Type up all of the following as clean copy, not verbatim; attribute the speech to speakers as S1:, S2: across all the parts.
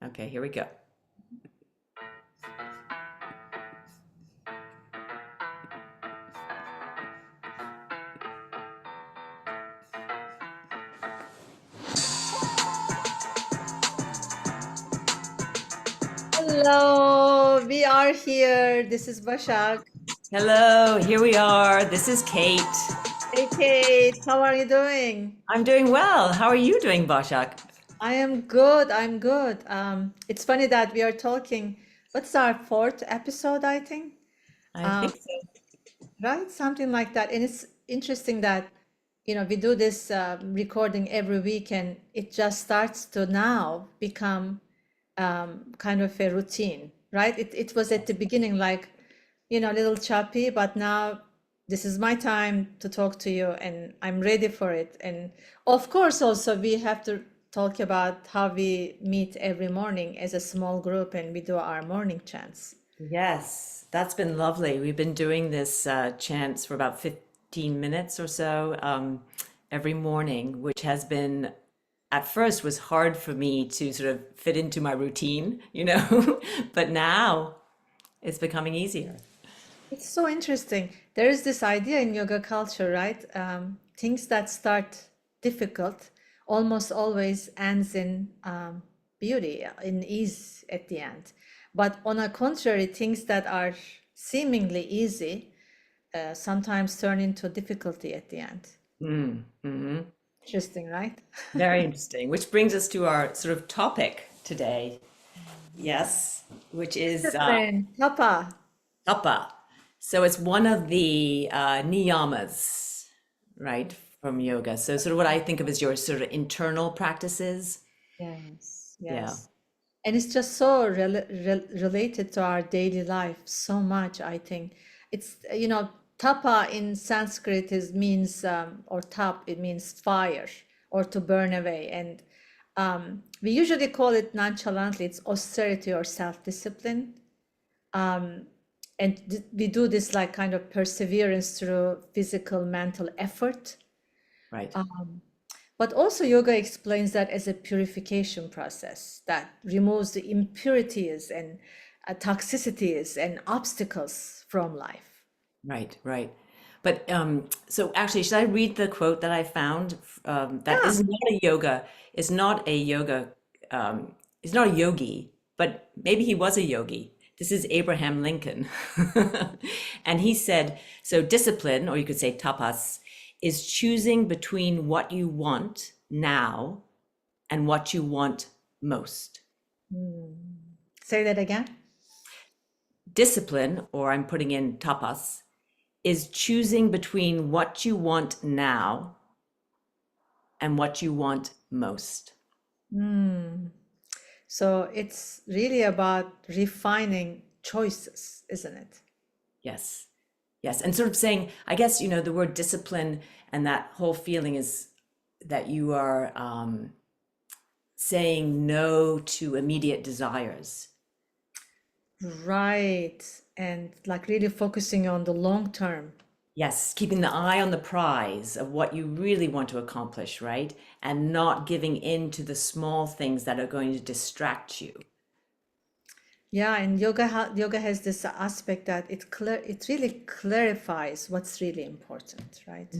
S1: Okay, here we go.
S2: Hello, we are here. This is Bashak.
S1: Hello, here we are. This is Kate.
S2: Hey, Kate, how are you doing?
S1: I'm doing well. How are you doing, Bashak?
S2: I am good. I'm good. It's funny that we are talking. What's our fourth episode, I think?
S1: I
S2: Um,
S1: think so.
S2: right? Something like that. And it's interesting that, we do this recording every week, and it just starts to now become kind of a routine, right? It was at the beginning like, a little choppy, but now this is my time to talk to you and I'm ready for it. And of course, also we have to talk about how we meet every morning as a small group and we do our morning chants.
S1: Yes, that's been lovely. We've been doing this chants for about 15 minutes or so every morning, which has been at first was hard for me to sort of fit into my routine, but now it's becoming easier.
S2: It's so interesting. There is this idea in yoga culture, right? Things that start difficult almost always ends in beauty, in ease at the end. But on the contrary, things that are seemingly easy sometimes turn into difficulty at the end.
S1: Mm-hmm.
S2: Interesting, right?
S1: Very interesting, which brings us to our sort of topic today. Yes, which is
S2: Discipline, Tapa.
S1: tapa. So it's one of the niyamas, right, from yoga. So sort of what I think of as your sort of internal practices.
S2: Yes,
S1: Yeah,
S2: yes. And it's just so related to our daily life so much, I think. It's, tapa in Sanskrit is means, or tap, it means fire or to burn away. And we usually call it nonchalantly, it's austerity or self-discipline. And we do this like kind of perseverance through physical, mental effort.
S1: right,
S2: But also, yoga explains that as a purification process that removes the impurities and toxicities and obstacles from life.
S1: right, right. But so actually, should I read the quote that I found? That
S2: Yeah,
S1: is not a yoga, is not a yoga, is not a yogi, but maybe he was a yogi. This is Abraham Lincoln. And he said, so discipline, or you could say tapas, is choosing between what you want now and what you want most.
S2: say that again.
S1: Discipline, or I'm putting in tapas, is choosing between what you want now and what you want most.
S2: So it's really about refining choices, isn't it?
S1: Yes. Yes. And sort of saying, I guess, the word discipline and that whole feeling is that you are saying no to immediate desires.
S2: Right. And like really focusing on the long term.
S1: Yes, keeping the eye on the prize of what you really want to accomplish, right? And not giving in to the small things that are going to distract you.
S2: Yeah, and yoga has this aspect that it really clarifies what's really important, right?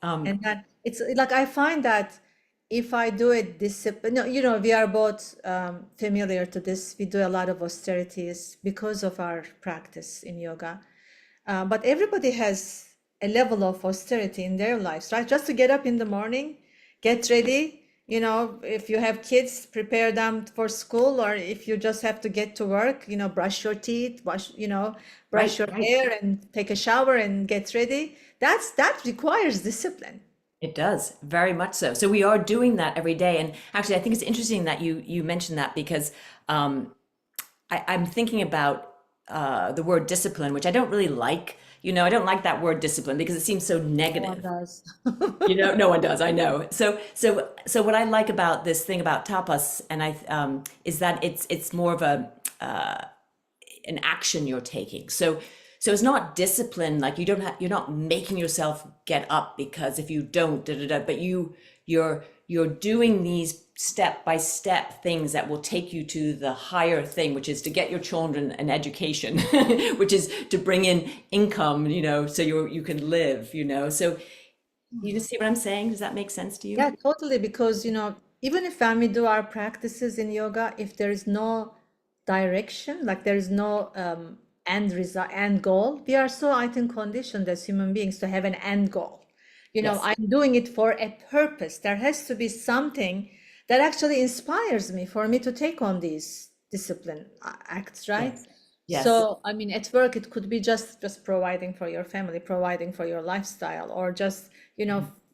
S1: Um,
S2: And that it's like I find that if I do it discipline, no, we are both familiar to this. We do a lot of austerities because of our practice in yoga. But everybody has a level of austerity in their lives, right? Just to get up in the morning, get ready. If you have kids, prepare them for school, or if you just have to get to work, brush your teeth, brush
S1: right,
S2: your
S1: right.
S2: hair and take a shower and get ready. That requires discipline.
S1: It does, very much so. So we are doing that every day. And actually, I think it's interesting that you mentioned that because um, I'm thinking about the word discipline, which I don't really like. I don't like that word discipline because it seems so
S2: No one
S1: negative.
S2: does.
S1: No one does. I know. So what I like about this thing about tapas, and is that it's more of an action you're taking. So it's not discipline. Like you're not making yourself get up because if you don't, da da da. But you're doing these step by step things that will take you to the higher thing, which is to get your children an education, which is to bring in income, so you can live, So you see what I'm saying? Does that make sense to you?
S2: Yeah, totally. Because, even if when we do our practices in yoga, if there is no direction, like there is no end result, end goal, we are so, I think, conditioned as human beings to have an end goal.
S1: Yes.
S2: I'm doing it for a purpose. There has to be something that actually inspires me for me to take on these discipline acts, right?
S1: Yes. Yes.
S2: So, I mean, at work, it could be just providing for your family, providing for your lifestyle, or just,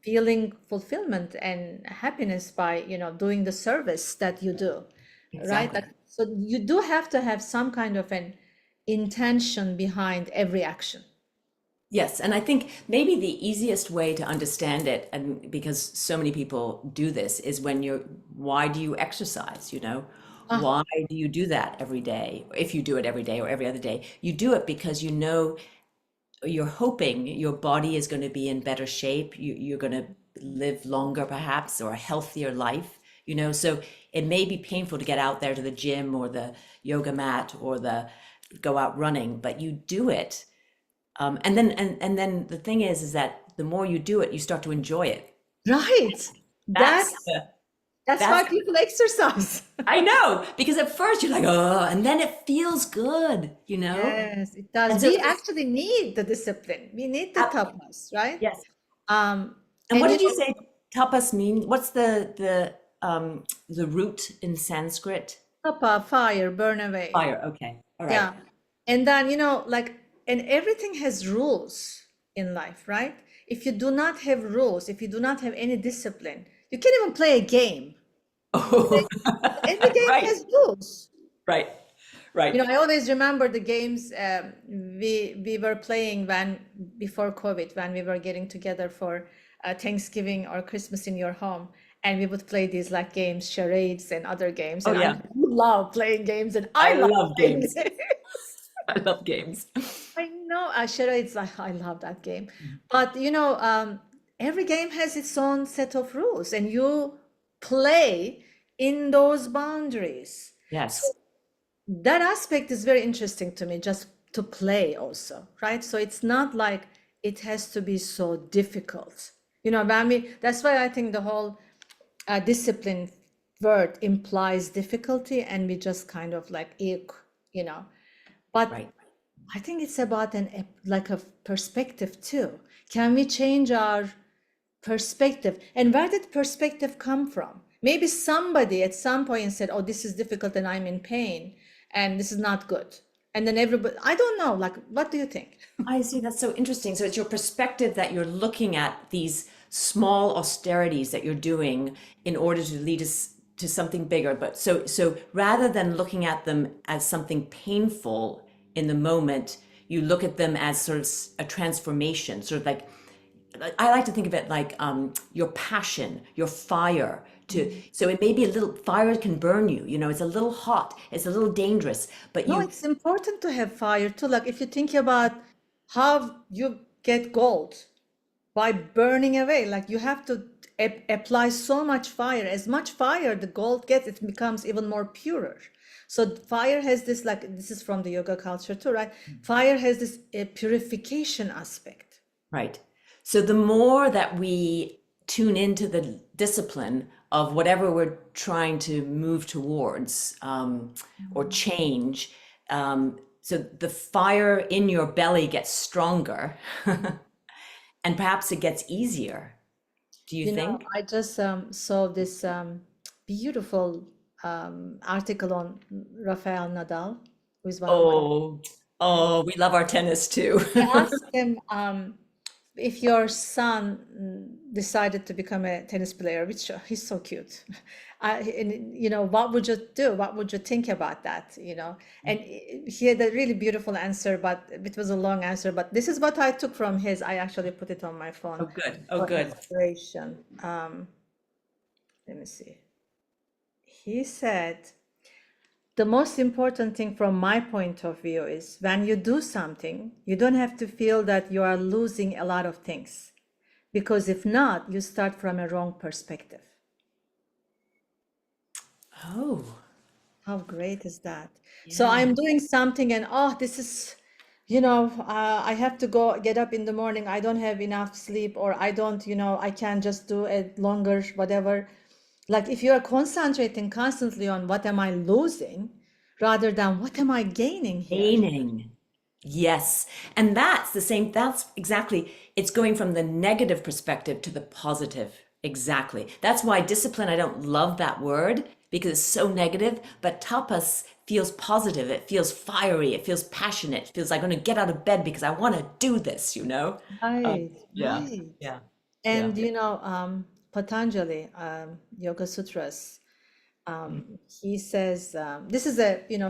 S2: feeling fulfillment and happiness by, doing the service that you do, right?
S1: Exactly.
S2: Like, so you do have to have some kind of an intention behind every action.
S1: Yes, and I think maybe the easiest way to understand it, and because so many people do this, is why do you exercise,
S2: Ah,
S1: Why do you do that every day? If you do it every day or every other day, you do it because you're hoping your body is going to be in better shape. You're going to live longer, perhaps, or a healthier life, So it may be painful to get out there to the gym or the yoga mat or the go out running, but you do it and then the thing is that the more you do it, you start to enjoy it.
S2: right.
S1: That's
S2: That's
S1: the,
S2: that's
S1: that's
S2: why people exercise.
S1: I know because at first you're like, oh, and then it feels good.
S2: Yes, it does.
S1: And so
S2: We actually need the discipline. We need the
S1: uh,
S2: tapas, right?
S1: yes.
S2: Um,
S1: And what
S2: and
S1: did you say tapas mean? What's the root in Sanskrit?
S2: tapa, fire, burn away.
S1: Fire. Okay. All right.
S2: Yeah. And then, like, and everything has rules in life, right? If you do not have rules, if you do not have any discipline, you can't even play a game.
S1: Oh,
S2: Every game
S1: right.
S2: has rules.
S1: Right. Right.
S2: I always remember the games we were playing when before COVID, when we were getting together for Thanksgiving or Christmas in your home, and we would play these like games, charades, and other games.
S1: Oh
S2: And I
S1: yeah.
S2: love playing games, and I
S1: I
S2: love
S1: love
S2: playing
S1: games.
S2: games.
S1: I love games.
S2: I know, charades. I love that game, but every game has its own set of rules, and you play in those boundaries. So
S1: Yes.
S2: that aspect is very interesting to me, just to play also, right? So it's not like it has to be so difficult. That's why I think the whole discipline word implies difficulty, and we just kind of like, eek, you know. But
S1: Right.
S2: I think it's about like a perspective too. Can we change our perspective? And where did perspective come from? Maybe somebody at some point said, "Oh, this is difficult and I'm in pain and this is not good." And then everybody, I don't know, like, what do you think?
S1: I see. That's so interesting. So it's your perspective that you're looking at these small austerities that you're doing in order to lead us to something bigger. But so rather than looking at them as something painful in the moment, you look at them as sort of a transformation, sort of like I like to think of it like your passion, your fire. So it may be a little fire can burn you. It's a little hot, it's a little dangerous, but
S2: No,
S1: you
S2: it's important to have fire too. Like, if you think about how you get gold by burning away, like, you have to apply so much fire. As much fire the gold gets, it becomes even more purer. So fire has this, like, this is from the yoga culture too, right? Fire has this purification aspect.
S1: Right. So the more that we tune into the discipline of whatever we're trying to move towards or change, so the fire in your belly gets stronger and perhaps it gets easier. Do you think?
S2: I just saw this beautiful article on Rafael Nadal, who is one of my.
S1: Oh, oh, we love our tennis too.
S2: I asked him, if your son decided to become a tennis player, which he's so cute, and what would you do? What would you think about that? And he had a really beautiful answer, but it was a long answer. But this is what I took from his. I actually put it on my phone
S1: Oh, good. Oh,
S2: for
S1: good.
S2: inspiration. Let me see. He said, the most important thing from my point of view is when you do something, you don't have to feel that you are losing a lot of things. Because if not, you start from a wrong perspective.
S1: Oh,
S2: How great is that? So
S1: yeah.
S2: I'm doing something and oh, this is, I have to go get up in the morning. I don't have enough sleep, or I don't, I can't just do it longer, whatever. Like if you are concentrating constantly on what am I losing rather than what am I gaining here?
S1: Gaining. Yes. And that's the same, that's exactly, it's going from the negative perspective to the positive. Exactly. That's why discipline, I don't love that word because it's so negative, but tapas feels positive. It feels fiery. It feels passionate. It feels like I'm going to get out of bed because I want to do this, you know?
S2: Right,
S1: Yeah.
S2: right.
S1: Yeah. Yeah.
S2: And Patanjali, Yoga Sutras, he says, this is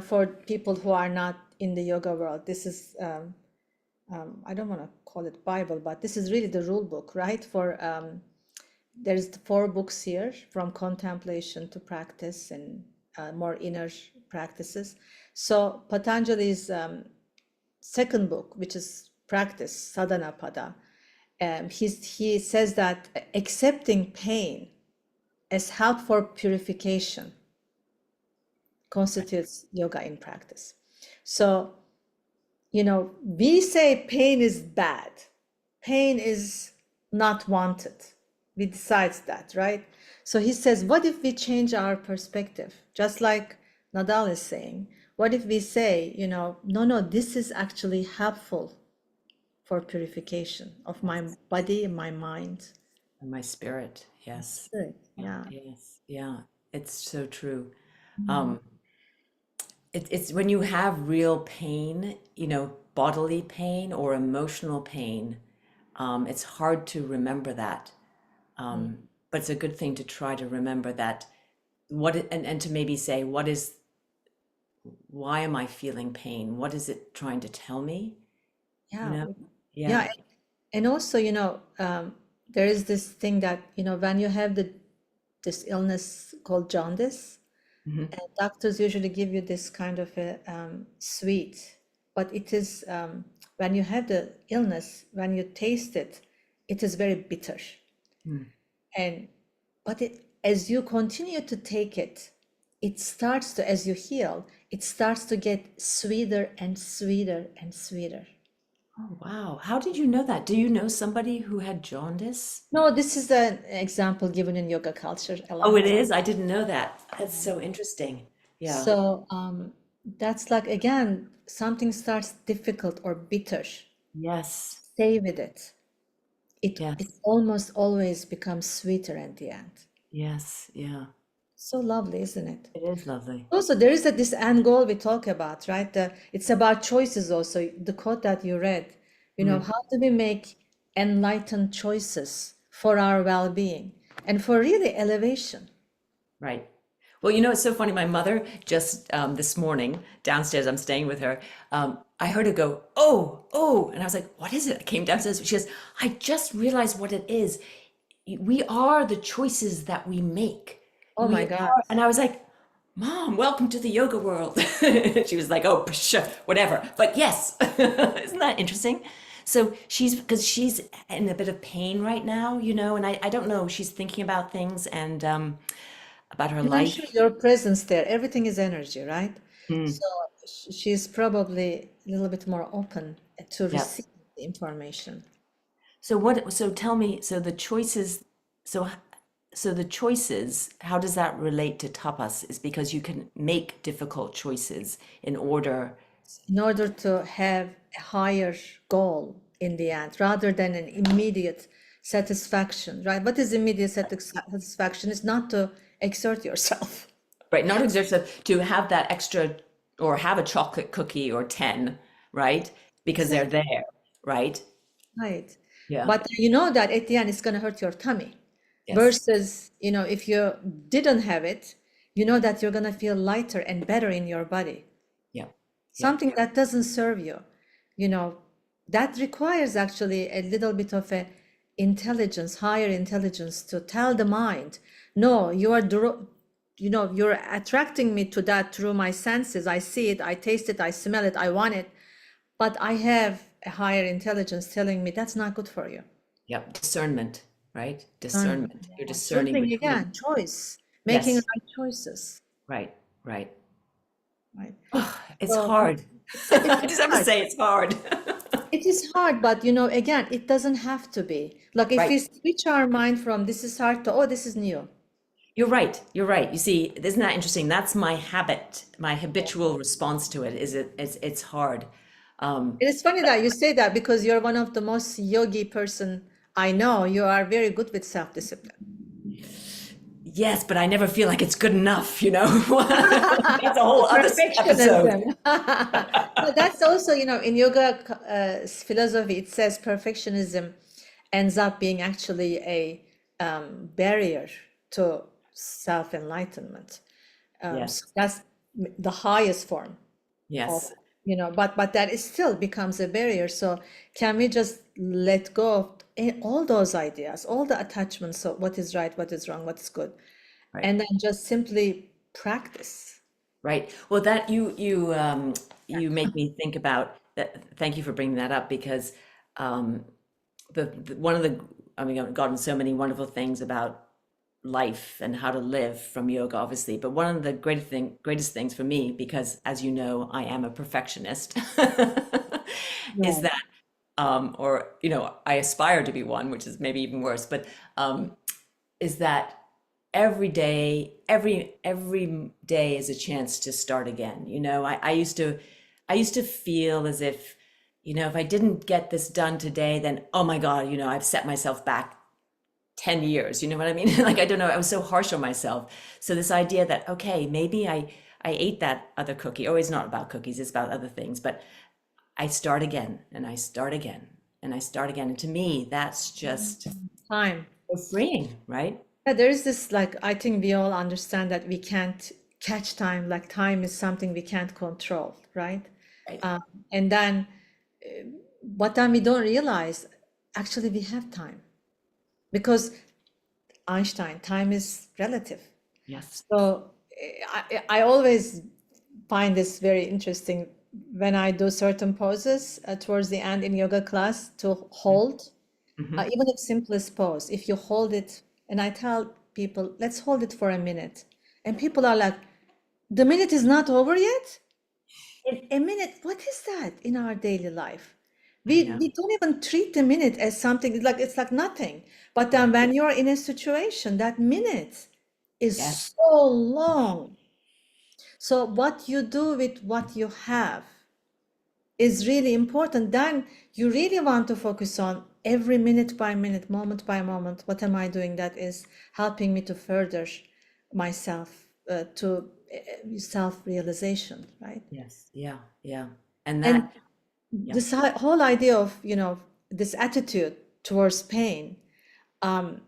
S2: for people who are not in the yoga world, this is, I don't want to call it Bible, but this is really the rule book, right? There's the 4 books here, from contemplation to practice and more inner practices. So Patanjali's second book, which is practice, sadhana pada, he says that accepting pain as help for purification constitutes yoga in practice. So, we say pain is bad, pain is not wanted. We decide that, right? So he says, what if we change our perspective? Just like Nadal is saying, what if we say, no, this is actually helpful for purification of my body and my mind.
S1: And my spirit. Yes.
S2: Good.
S1: Yeah.
S2: Yeah.
S1: Yes. Yeah. It's so true.
S2: Mm.
S1: Um, it's when you have real pain, bodily pain or emotional pain, it's hard to remember that.
S2: Mm.
S1: But it's a good thing to try to remember that and to maybe say, why am I feeling pain? What is it trying to tell me? You
S2: Yeah.
S1: know? Yeah.
S2: Yeah. And also, there is this thing that, when you have this illness called jaundice,
S1: Hmm.
S2: and doctors usually give you this kind of a sweet, but it is, when you have the illness, when you taste it, it is very bitter. And but as you continue to take it, it starts to, as you heal, it starts to get sweeter and sweeter and sweeter.
S1: Oh, wow. How did you know that? Do you know somebody who had jaundice?
S2: No, this is an example given in yoga culture a
S1: Oh, it
S2: lot.
S1: is? I didn't know that. That's so interesting. Yeah.
S2: So that's like, again, something starts difficult or bitter.
S1: Yes.
S2: Stay with it. It
S1: Yes.
S2: almost always becomes sweeter at the end.
S1: Yes. Yeah.
S2: So lovely, isn't it?
S1: It is lovely.
S2: Also, there is this end goal we talk about, right? It's about choices also. The quote that you read,
S1: Mm,
S2: how do we make enlightened choices for our well-being and for really elevation?
S1: right. Well, it's so funny. My mother just this morning downstairs, I'm staying with her. I heard her go, "Oh, oh," and I was like, "What is it?" I came downstairs. She goes, "I just realized what it is. We are the choices that we make.
S2: Oh
S1: We
S2: my God.
S1: are." And I was like, "Mom, welcome to the yoga world." She was like, "Oh, psh, whatever." But yes, isn't that interesting? So because she's in a bit of pain right now, and I don't know. She's thinking about things and about her
S2: And I'm sure
S1: life.
S2: your presence there, everything is energy, right?
S1: Mm,
S2: So she's probably a little bit more open to
S1: yeah.
S2: receive the information.
S1: So tell me, so so the choices, how does that relate to tapas? Is because you can make difficult choices in order.
S2: In order to have a higher goal in the end, rather than an immediate satisfaction, right? What is immediate satisfaction? Is not to exert yourself.
S1: Right, not exertive, to have that extra or have a chocolate cookie or 10, right? Because they're
S2: Exactly.
S1: there, right?
S2: Right.
S1: Yeah.
S2: But you know that at the end it's going to hurt your tummy.
S1: Yes.
S2: Versus, if you didn't have it, you know that you're going to feel lighter and better in your body.
S1: Yeah. Yeah.
S2: Something that doesn't serve you, you know, that requires actually a little bit of a intelligence, higher intelligence, to tell the mind, no, you're attracting me to that through my senses. I see it, I taste it, I smell it, I want it. But I have a higher intelligence telling me that's not good for you.
S1: Yep. Discernment, right?
S2: Discernment,
S1: Discernment. You're
S2: yeah.
S1: discerning
S2: Choosing
S1: between.
S2: again, choice, making
S1: Yes.
S2: right choices,
S1: Right. Right.
S2: right?
S1: Oh, it's
S2: So
S1: hard.
S2: it's
S1: I just have to
S2: hard.
S1: say it's hard.
S2: It is hard, but again, it doesn't have to be. Like if
S1: Right.
S2: we switch our mind from this is hard to, oh, this is new.
S1: You're right. You're right. You see, isn't that interesting? That's my habit, my habitual response to it. It's hard. Um,
S2: It is funny that you say that because you're one of the most yogi person I know. You are very good with self-discipline.
S1: yes, but I never feel like it's good enough, you know? That's a whole other episode.
S2: Perfectionism. No, that's also, in yoga philosophy, it says perfectionism ends up being actually a barrier to self-enlightenment. So
S1: Yes.
S2: that's the highest form of,
S1: Yes.
S2: but that it still becomes a barrier. So can we just let go of all those ideas, all the attachments of what is right, what is wrong, what is good,
S1: Right.
S2: and then just simply practice.
S1: Right. Well, that you make me think about that. Thank you for bringing that up because the one of the I mean I've gotten so many wonderful things about life and how to live from yoga, obviously. But one of the greatest things for me, because as you know, I am a perfectionist, is
S2: Right.
S1: that or I aspire to be one, which is maybe even worse. But is that every day is a chance to start again. I used to feel as if, if I didn't get this done today, then oh my God, I've set myself back 10 years. You know what I mean? Like, I don't know, I was so harsh on myself. So this idea that, okay, maybe I ate that other cookie. Oh, it's not about cookies, it's about other things. But I start again and I start again and I start again. And to me, that's just
S2: Time.
S1: so freeing, right?
S2: Yeah, there is this, like, I think we all understand that we can't catch time, like time is something we can't control, right?
S1: Right.
S2: Um, and then what time we don't realize, actually we have time because Einstein, time is relative.
S1: Yes.
S2: So I always find this very interesting when I do certain poses towards the end in yoga class to hold.
S1: Hmm.
S2: Even if simplest pose, if you hold it, and I tell people, let's hold it for a minute. And people are like, the minute is not over yet? A minute, what is that in our daily life?
S1: I
S2: We
S1: know.
S2: don't even treat the minute as something, it's like nothing. But
S1: Yeah.
S2: then when you're in a situation, that minute is
S1: Yes.
S2: so long. So what you do with what you have is really important. Then you really want to focus on every minute by minute, moment by moment. What am I doing that is helping me to further myself to self-realization, right?
S1: Yes. Yeah. Yeah. And
S2: And
S1: that, yeah.
S2: this whole idea of, this attitude towards pain, um,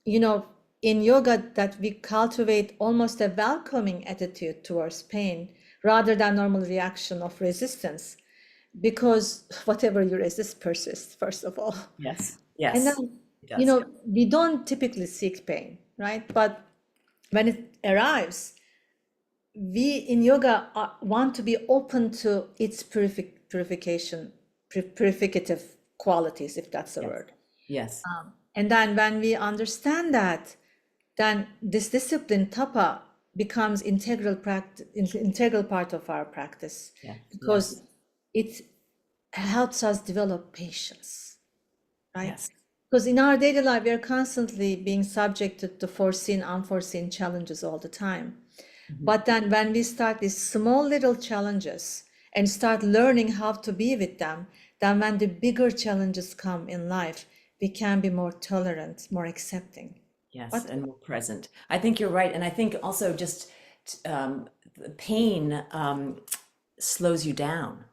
S2: you know, in yoga, that we cultivate almost a welcoming attitude towards pain rather than normal reaction of resistance because whatever you resist persists, first of all.
S1: Yes.
S2: And
S1: Yes.
S2: then,
S1: It does.
S2: we don't typically seek pain, right? But when it arrives, we in yoga want to be open to its purification, purificative qualities, if that's a
S1: Yes.
S2: word.
S1: Yes.
S2: And then when we understand that, then this discipline, tapa, becomes integral part of our practice
S1: Yes. Yes.
S2: because it helps us develop patience, right?
S1: Yes.
S2: Because in our daily life, we are constantly being subjected to foreseen, unforeseen challenges all the time.
S1: Mhm.
S2: But then when we start these small little challenges and start learning how to be with them, then when the bigger challenges come in life, we can be more tolerant, more accepting.
S1: Yes.
S2: But
S1: And more present. I think you're right. And I think also just the pain slows you down.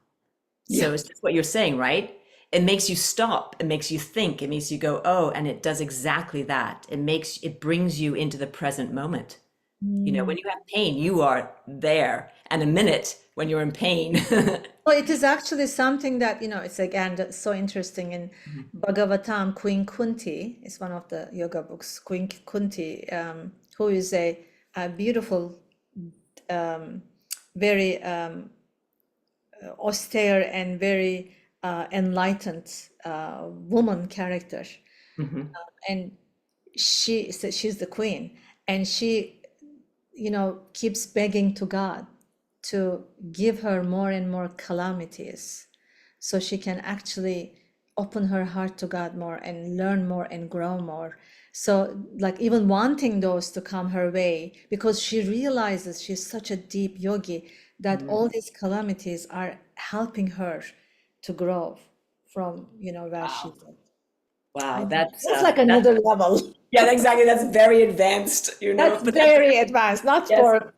S2: yeah,
S1: So it's just what you're saying, right? It makes you stop. It makes you think. It makes you go, oh, and it does exactly that. It brings you into the present moment. When you have pain, you are there. And a minute when you're in pain.
S2: well, it is actually something that, it's again that's so interesting in Bhagavatam. Queen Kunti is one of the yoga books. Queen Kunti, who is a beautiful, very austere and very enlightened woman character.
S1: Hmm.
S2: And she's the queen, and she, keeps begging to God to give her more and more calamities so she can actually open her heart to God more and learn more and grow more. So, like, even wanting those to come her way, because she realizes she's such a deep yogi that all these calamities are helping her to grow from, where she's
S1: Wow.
S2: at. I
S1: Wow.
S2: know. That's like another level.
S1: Yeah, exactly. That's very advanced,
S2: That's
S1: but that's,
S2: very advanced, not
S1: yes.
S2: for,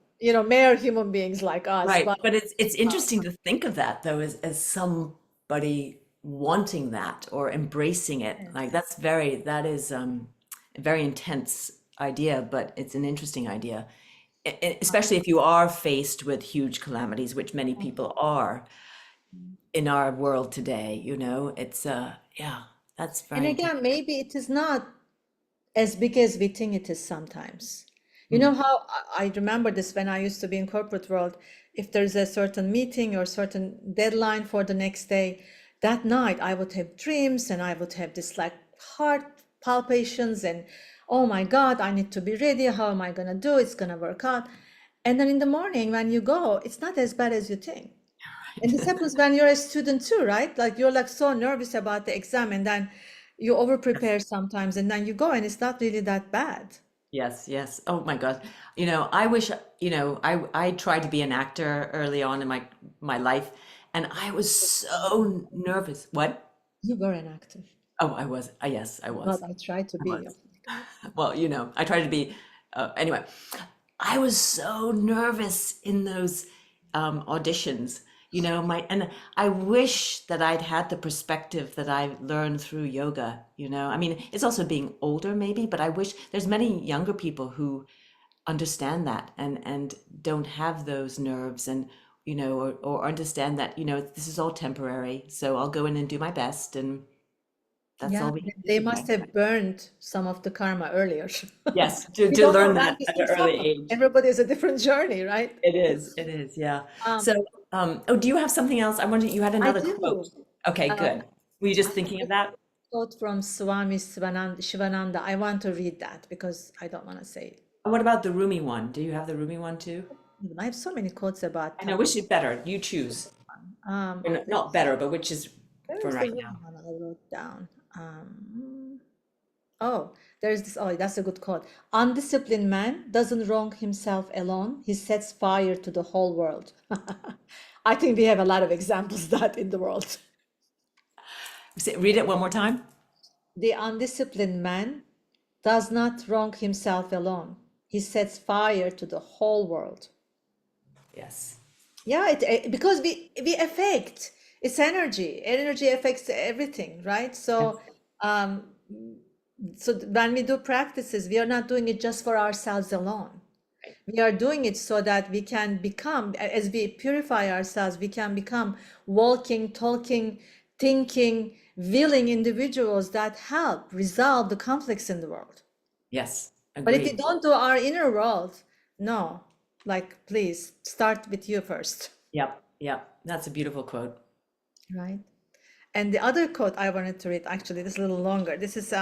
S2: mere human beings like us,
S1: Right.
S2: but
S1: But it's interesting to think of that though as somebody wanting that or embracing it. Like that is a very intense idea, but it's an interesting idea. Especially if you are faced with huge calamities, which many people are in our world today, it's yeah, that's
S2: and
S1: very intense.
S2: again, maybe it is not as big as we think it is sometimes. You know
S1: Mm.
S2: how I remember this when I used to be in corporate world. If there's a certain meeting or certain deadline for the next day, that night I would have dreams and I would have this like heart palpitations and oh my God, I need to be ready. How am I gonna do? It's gonna work out. And then in the morning when you go, it's not as bad as you think. And this happens when you're a student too, right? Like you're like so nervous about the exam and then you over prepare sometimes and then you go and it's not really that bad.
S1: Yes, yes. Oh my God. I wish, I tried to be an actor early on in my life, and I was so nervous. What?
S2: You were an actor.
S1: Oh, I was. Yes, I
S2: God,
S1: was.
S2: I tried to
S1: I
S2: be.
S1: was. Well, I tried to be, anyway, I was so nervous in those auditions, and I wish that I'd had the perspective that I learned through yoga, I mean, it's also being older maybe, but I wish there's many younger people who understand that and don't have those nerves and, or understand that, this is all temporary. So I'll go in and do my best and that's
S2: Yeah,
S1: all we can
S2: they
S1: do,
S2: must
S1: right?
S2: have burned some of the karma earlier.
S1: Yes, to,
S2: We
S1: to
S2: don't know
S1: learn
S2: when
S1: that
S2: this
S1: at
S2: will
S1: an early
S2: stop.
S1: age.
S2: Everybody is a different journey, right?
S1: It is, yeah.
S2: Um,
S1: So, oh, do you have something else? I wonder, you had
S2: I
S1: another quote.
S2: do.
S1: Okay,
S2: Uh,
S1: good. Were you just
S2: I have
S1: thinking
S2: a
S1: of that?
S2: quote from Swami Shivananda. I want to read that because I don't want to say it.
S1: And what about the Rumi one? Do you have the Rumi one too?
S2: I have so many quotes about
S1: I know,
S2: tapas.
S1: which is better? You choose. Or not
S2: Let's,
S1: better, but which is
S2: where
S1: for
S2: is the
S1: right
S2: room
S1: now?
S2: one I wrote down? Oh, there's this. Oh, that's a good quote. Undisciplined man doesn't wrong himself alone. He sets fire to the whole world. I think we have a lot of examples of that in the world.
S1: Read it one more time.
S2: The undisciplined man does not wrong himself alone. He sets fire to the whole world.
S1: Yes.
S2: Yeah, because we affect it's energy. Energy affects everything, right?
S1: Yes.
S2: Um, so when we do practices, we are not doing it just for ourselves alone.
S1: Right.
S2: We are doing it so that we can become, as we purify ourselves, we can become walking, talking, thinking, willing individuals that help resolve the conflicts in the world.
S1: Yes.
S2: But if we
S1: Agreed.
S2: don't do our inner world, no, like please start with you first,
S1: Yep. Yep. That's a beautiful quote.
S2: right? And the other quote I wanted to read, actually, this is a little longer. This is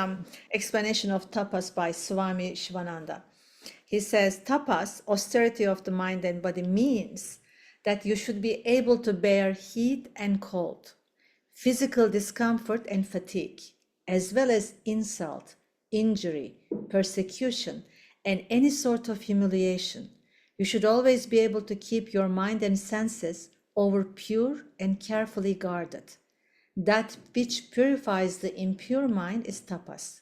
S2: explanation of tapas by Swami Shivananda. He says, tapas, austerity of the mind and body, means that you should be able to bear heat and cold, physical discomfort and fatigue, as well as insult, injury, persecution, and any sort of humiliation. You should always be able to keep your mind and senses over pure and carefully guarded. That which purifies the impure mind is tapas.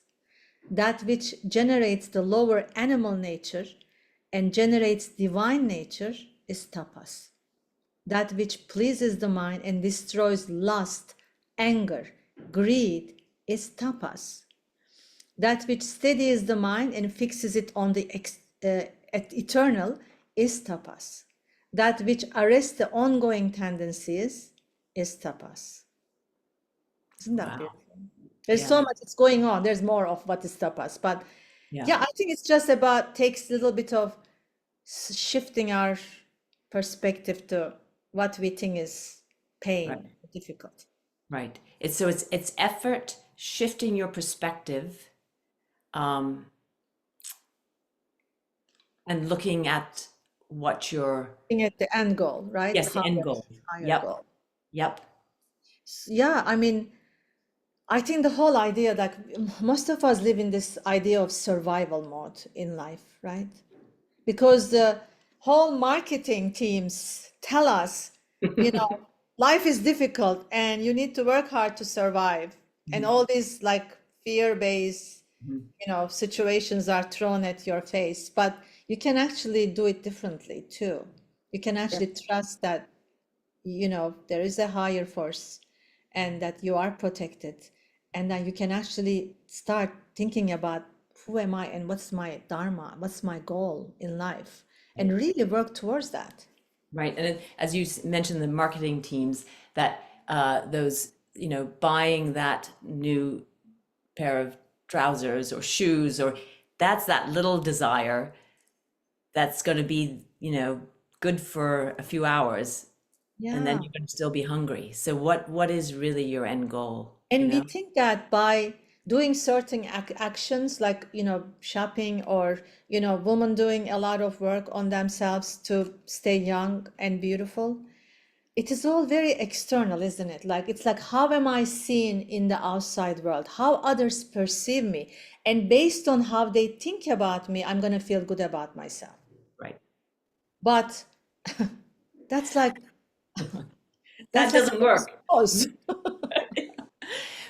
S2: That which generates the lower animal nature and generates divine nature is tapas. That which pleases the mind and destroys lust, anger, greed is tapas. That which steadies the mind and fixes it on the eternal is tapas. That which arrests the ongoing tendencies is tapas. Isn't that
S1: Wow.
S2: beautiful? There's
S1: Yeah.
S2: so much that's going on. There's more of what is tapas, but
S1: Yeah.
S2: yeah, I think it's just about takes a little bit of shifting our perspective to what we think is
S1: Right.
S2: pain, difficult.
S1: Right. It's effort shifting your perspective, um, and looking at what your,
S2: Looking at the end goal, right?
S1: yes, the end goal.
S2: Higher
S1: Yep.
S2: goal.
S1: Yep.
S2: Yeah, I mean, I think the whole idea that most of us live in this idea of survival mode in life, right? Because the whole marketing teams tell us, you know, life is difficult and you need to work hard to survive. And
S1: Mhm.
S2: all these like fear-based,
S1: Mhm.
S2: situations are thrown at your face, but you can actually do it differently too. You can
S1: Sure.
S2: actually trust that, there is a higher force and that you are protected, and that you can actually start thinking about who am I and what's my dharma, what's my goal in life, and
S1: Right.
S2: really work towards that.
S1: Right. And as you mentioned, the marketing teams that those, buying that new pair of trousers or shoes, or that's that little desire that's going to be, good for a few hours, and then
S2: Yeah.
S1: you're going to still be hungry. So what is really your end goal,
S2: And we think that by doing certain actions, like, shopping, or, women doing a lot of work on themselves to stay young and beautiful, it is all very external, isn't it? Like, it's like, how am I seen in the outside world? How others perceive me? And based on how they think about me, I'm going to feel good about myself.
S1: Right?
S2: But that's like,
S1: That
S2: that's like
S1: doesn't work.
S2: suppose.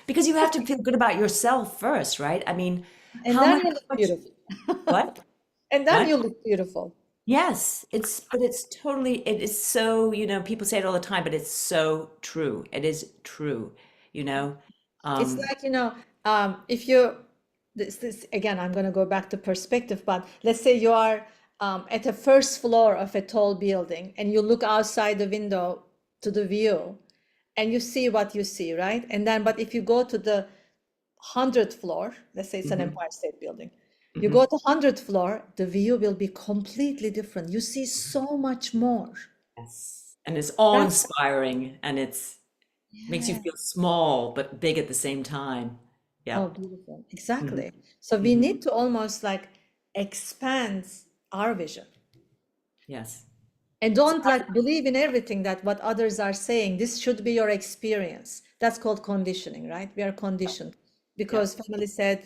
S1: Because you have to feel good about yourself first, right? I mean,
S2: And
S1: how
S2: then
S1: much,
S2: you look beautiful.
S1: what?
S2: And then
S1: What?
S2: you look beautiful.
S1: Yes, but it's totally, it is so, people say it all the time, but it's so true. It is true, you know?
S2: It's
S1: Um,
S2: like, if you, this again, I'm going to go back to perspective, but let's say you are at the first floor of a tall building and you look outside the window to the view and you see what you see, right? And then, but if you go to the 100th floor, let's say it's an
S1: mhm,
S2: Empire State Building, you
S1: mhm.
S2: go to 100th floor, the view will be completely different. You see so much more.
S1: Yes. And it's awe
S2: That's,
S1: inspiring, and it's makes you
S2: yeah.
S1: feel small but big at the same time.
S2: Oh,
S1: Yep.
S2: beautiful.
S1: Hmm.
S2: Exactly. So we
S1: Hmm.
S2: need to almost like expand our vision
S1: Yes.
S2: and
S1: So
S2: don't like believe in everything that what others are saying. This should be your experience. That's called conditioning, right? We are conditioned because
S1: yep.
S2: family said,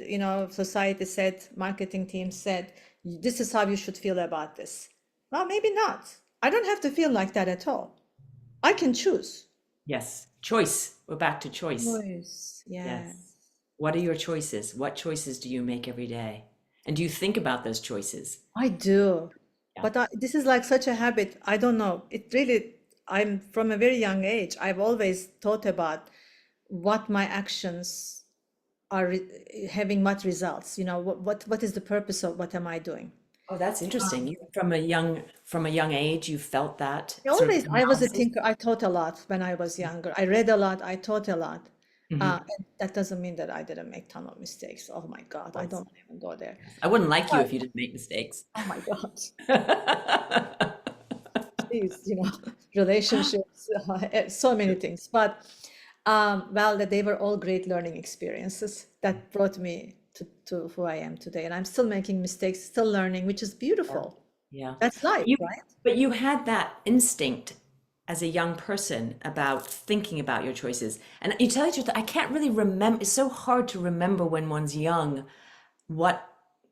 S2: society said, marketing team said, this is how you should feel about this. Well, maybe not. I don't have to feel like that at all. I can choose.
S1: Yes. Choice. We're back to choice.
S2: Choice.
S1: Yes.
S2: Yeah.
S1: What are your choices? What choices do you make every day? And do you think about those choices?
S2: I do.
S1: Yeah.
S2: But this is like such a habit. I don't know. It really, I'm from a very young age. I've always thought about what my actions are having what results. What is the purpose of what am I doing?
S1: Oh, that's interesting. You, from a young age, you felt that sort of
S2: I was a
S1: analysis.
S2: thinker. I thought a lot when I was younger. I read a lot. I thought a lot.
S1: Hmm.
S2: And that doesn't mean that I didn't make ton of mistakes. Oh my God, I
S1: Course.
S2: don't even go there.
S1: I wouldn't like you
S2: But,
S1: if you didn't make mistakes.
S2: oh my God. Please, relationships, so many things. But well, that they were all great learning experiences that brought me to who I am today. And I'm still making mistakes, still learning, which is
S1: Yeah.
S2: beautiful.
S1: Yeah.
S2: That's life,
S1: But you,
S2: right?
S1: but you had that instinct as a young person about thinking about your choices. And you tell you the truth, I can't really remember. It's so hard to remember when one's young what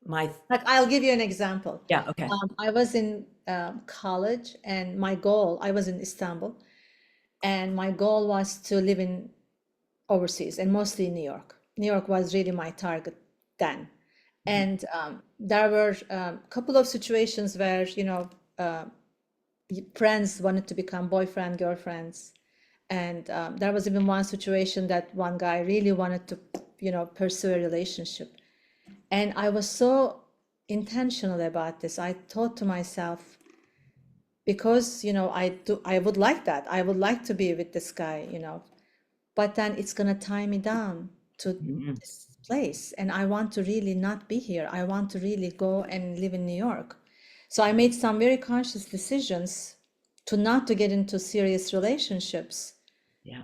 S1: my,
S2: Like, I'll give you an example.
S1: yeah, okay.
S2: I was in college, and my goal, I was in Istanbul, and my goal was to live in overseas and mostly New York. New York was really my target then.
S1: Mhm.
S2: And there were a couple of situations where, uh, friends wanted to become boyfriend, girlfriends. And there was even one situation that one guy really wanted to, pursue a relationship. And I was so intentional about this. I thought to myself, because, I would like that. I would like to be with this guy, but then it's going to tie me down to
S1: Mhm.
S2: this place. And I want to really not be here. I want to really go and live in New York. So I made some very conscious decisions to not to get into serious relationships.
S1: Yeah.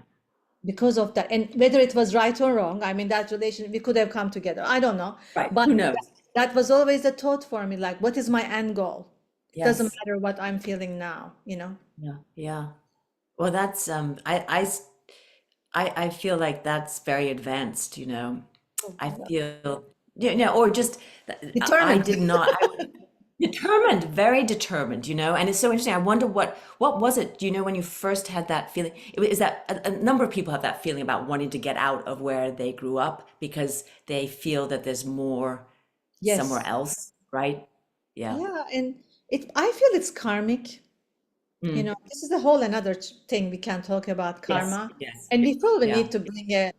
S2: because of that. And whether it was right or wrong, I mean, that relation, we could have come together. I don't know.
S1: Right.
S2: But
S1: Who knows?
S2: that was always a thought for me, like, what is my end goal? It doesn't
S1: Yes.
S2: matter what I'm feeling now, you know?
S1: Yeah. Yeah. Well, that's I feel like that's very advanced, you know. I feel, yeah, yeah, or just I
S2: Determined.
S1: did not. Determined, very determined, you know, and it's so interesting. I wonder what was it, do you know, when you first had that feeling? Is that a number of people have that feeling about wanting to get out of where they grew up because they feel that there's more somewhere
S2: Yes.
S1: else, right? Yeah.
S2: Yeah. And I feel it's karmic. You
S1: Mm.
S2: know, this is a whole another thing we can talk about
S1: Yes,
S2: karma.
S1: yes,
S2: And we probably
S1: yeah,
S2: need to bring a,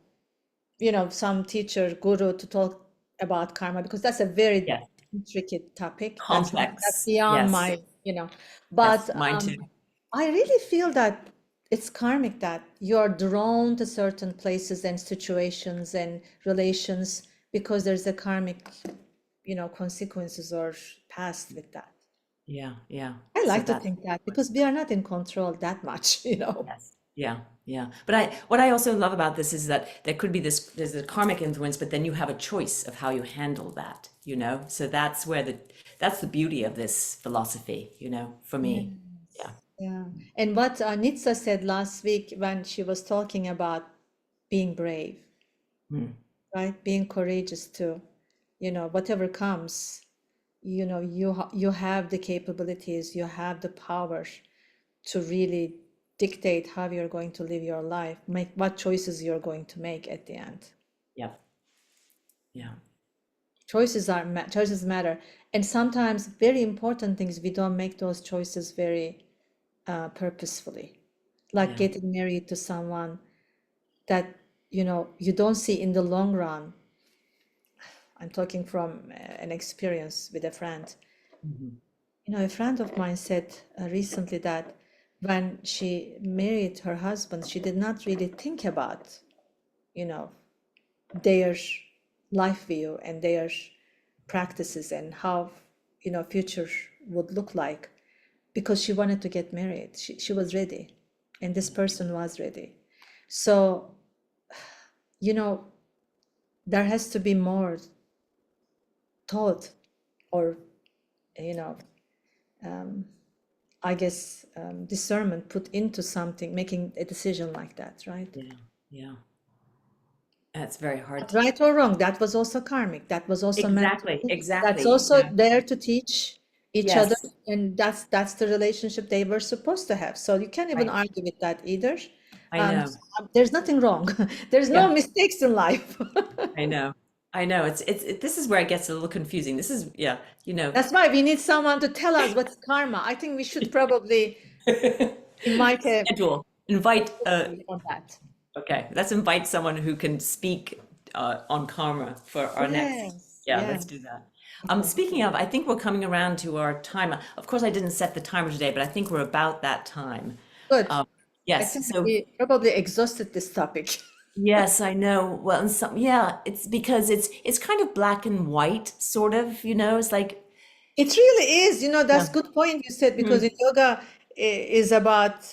S2: you know, some teacher, guru to talk about karma because that's a very
S1: yes.
S2: intricate topic. That's
S1: Complex.
S2: beyond
S1: Yes,
S2: my, you know.
S1: yes,
S2: But
S1: mine too.
S2: I really feel that it's karmic that you're drawn to certain places and situations and relations because there's a karmic, you know, consequences or past with that.
S1: Yeah, yeah.
S2: I
S1: So
S2: like to
S1: that's
S2: think that because we are not in control that much, you know.
S1: yes. Yeah, yeah. But what I also love about this is that there could be this, there's a karmic influence, but then you have a choice of how you handle that, you know? So that's where that's the beauty of this philosophy, you know, for me. Yeah.
S2: Yes. Yeah. And what Nitsa said last week when she was talking about being brave,
S1: Mm.
S2: right? Being courageous to, you know, whatever comes, you know, you have the capabilities, you have the power to really dictate how you're going to live your life, make what choices you're going to make at the end.
S1: Yeah. Yeah.
S2: Choices matter, and sometimes very important things we don't make those choices very purposefully, like
S1: Yeah.
S2: getting married to someone that you know you don't see in the long run. I'm talking from an experience with a friend.
S1: Mhm.
S2: You know, a friend of mine said recently that when she married her husband, she did not really think about, you know, their life view and their practices and how, you know, future would look like because she wanted to get married. She was ready, and this person was ready. So, you know, there has to be more thought or, you know, I guess discernment put into something, making a decision like that, right?
S1: Yeah. Yeah. That's very hard
S2: But
S1: to.
S2: right or wrong, that was also karmic. That was also meant to
S1: Exactly.
S2: be. That's
S1: Exactly.
S2: also
S1: Yeah.
S2: there to teach each other,
S1: Yes.
S2: and that's the relationship they were supposed to have. So you can't even
S1: Right.
S2: argue with that either.
S1: I know.
S2: There's nothing wrong. There's no
S1: Yeah.
S2: mistakes in life.
S1: I know. I know. This is where it gets a little confusing. This is, yeah, you know.
S2: That's why we need someone to tell us what's karma. I think we should probably invite a
S1: Schedule. Invite,
S2: on that.
S1: okay, let's invite someone who can speak on karma for our next.
S2: Yes,
S1: Yeah, let's do
S2: yes.
S1: that.
S2: Okay,
S1: Speaking of, I think we're coming around to our time. Of course, I didn't set the timer today, but I think we're about that time.
S2: good.
S1: Um,
S2: I
S1: yes.
S2: think
S1: So
S2: we probably exhausted this topic.
S1: yes, I know. Well, and some, yeah, it's because it's kind of black and white, sort of. You know, it's like,
S2: It really is, you know,
S1: yeah,
S2: that's good point you said because
S1: mm,
S2: in yoga is about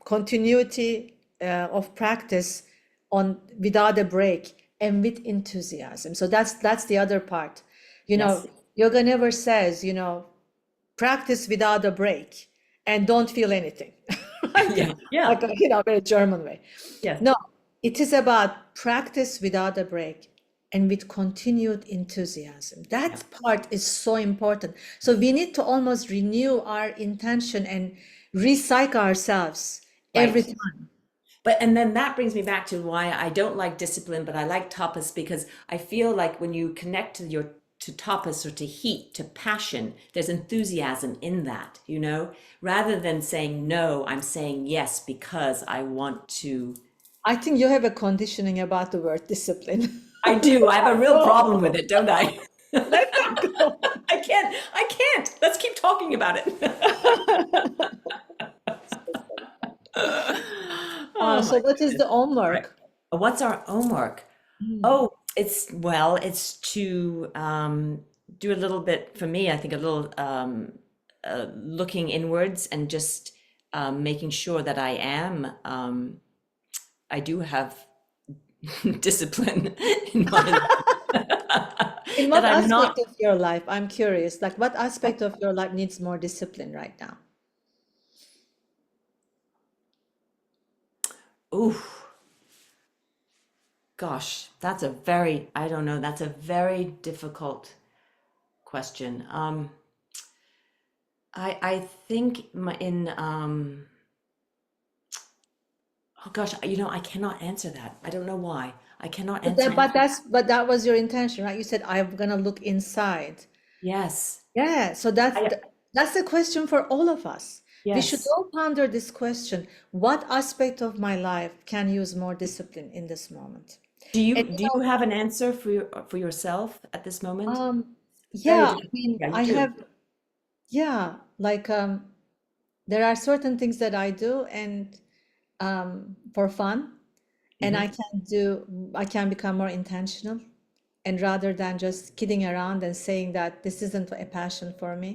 S2: continuity of practice on without a break and with enthusiasm. So that's the other part. You know,
S1: yes,
S2: yoga never says, you know, practice without a break and don't feel anything.
S1: yeah,
S2: Like,
S1: yeah,
S2: like a, you know, very German way.
S1: yes,
S2: No, it is about practice without a break and with continued enthusiasm.
S1: yeah,
S2: That part is so important. So we need to almost renew our intention and recycle ourselves every
S1: right.
S2: time.
S1: But and then that brings me back to why I don't like discipline, but I like tapas because I feel like when you connect to your to tapas or to heat, to passion, there's enthusiasm in that, you know? Rather than saying no, I'm saying yes because I want to.
S2: I think you have a conditioning about the word discipline.
S1: I do. I have a real problem with
S2: Go.
S1: it, don't I?
S2: Let that go.
S1: I can't. I can't. Let's keep talking about it. Oh
S2: So
S1: my
S2: what is
S1: goodness.
S2: the
S1: All right.
S2: homework?
S1: What's our homework?
S2: Mm.
S1: Oh, it's to do a little bit for me. I think a little looking inwards and just making sure that I am I do have discipline in my life
S2: In
S1: that
S2: what
S1: I'm
S2: aspect
S1: not.
S2: of your life? I'm curious. Like, what aspect of your life needs more discipline right now?
S1: Ooh, gosh, that's a very, I don't know, that's a very difficult question. I think oh gosh, I cannot answer that. I don't know why. I cannot
S2: But
S1: answer.
S2: that was your intention, right? You said I'm gonna look inside.
S1: Yes.
S2: Yeah, so
S1: I,
S2: that's the question for all of us. We should
S1: yes.
S2: all ponder this question. What aspect of my life can use more discipline in this moment? And
S1: Do you have an answer for for yourself at this moment? Very
S2: yeah, I
S1: difficult.
S2: mean,
S1: Yeah, you
S2: I
S1: do.
S2: have, yeah, like there are certain things that I do and for fun, and
S1: Hmm.
S2: I can become more intentional, and rather than just kidding around and saying that this isn't a passion for me,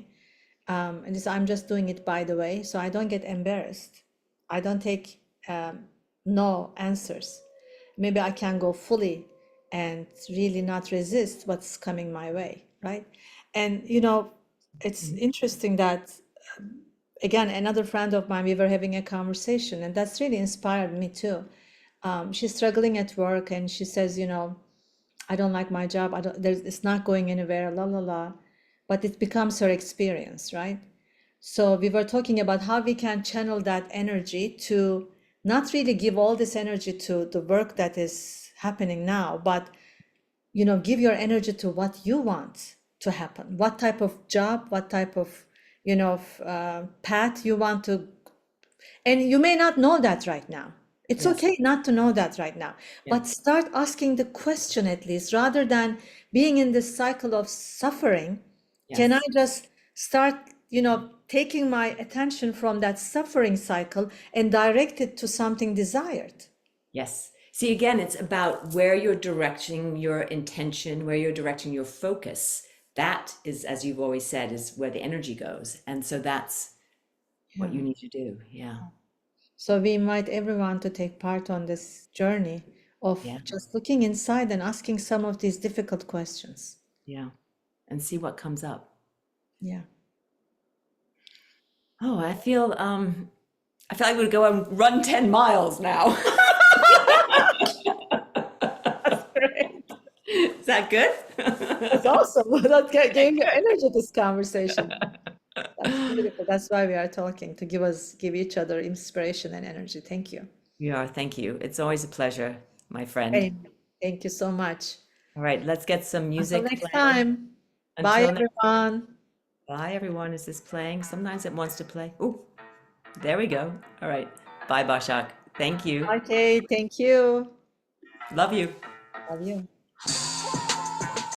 S2: and this, I'm just doing it by the way, so I don't get embarrassed. I don't take no answers. Maybe I can go fully and really not resist what's coming my way, right? And it's interesting that again, another friend of mine, we were having a conversation, and that's really inspired me too. She's struggling at work, and she says, I don't like my job. It's not going anywhere, la la la. But it becomes her experience, right? So we were talking about how we can channel that energy to not really give all this energy to the work that is happening now, but give your energy to what you want to happen. What type of job, what type of path you want to, and you may not know that right now. It's
S1: Yes.
S2: okay not to know that right now,
S1: Yeah.
S2: but start asking the question at least, rather than being in this cycle of suffering. Can I
S1: Yes.
S2: just start, taking my attention from that suffering cycle and direct it to something desired?
S1: Yes. See, again, it's about where you're directing your intention, where you're directing your focus. That is, as you've always said, is where the energy goes. And so that's what
S2: Yeah.
S1: you need to do. Yeah.
S2: So we invite everyone to take part on this journey of
S1: Yeah.
S2: just looking inside and asking some of these difficult questions.
S1: Yeah. And see what comes up.
S2: Yeah.
S1: Oh, I feel like we would go and run 10 miles now.
S2: That's great.
S1: Is that good?
S2: That's awesome. That gave you energy, this conversation. That's beautiful. That's why we are talking, to give each other inspiration and energy. Thank you.
S1: Yeah, thank you. It's always a pleasure, my friend.
S2: Hey, thank you so much.
S1: All right, let's get some
S2: Until
S1: music
S2: next
S1: playing.
S2: time. Bye,
S1: Until next,
S2: everyone.
S1: bye everyone. Is this playing? Sometimes it wants to play. Oh, there we go. All right. Bye, Bashak. Thank you.
S2: Okay, thank you.
S1: Love you.
S2: Love you.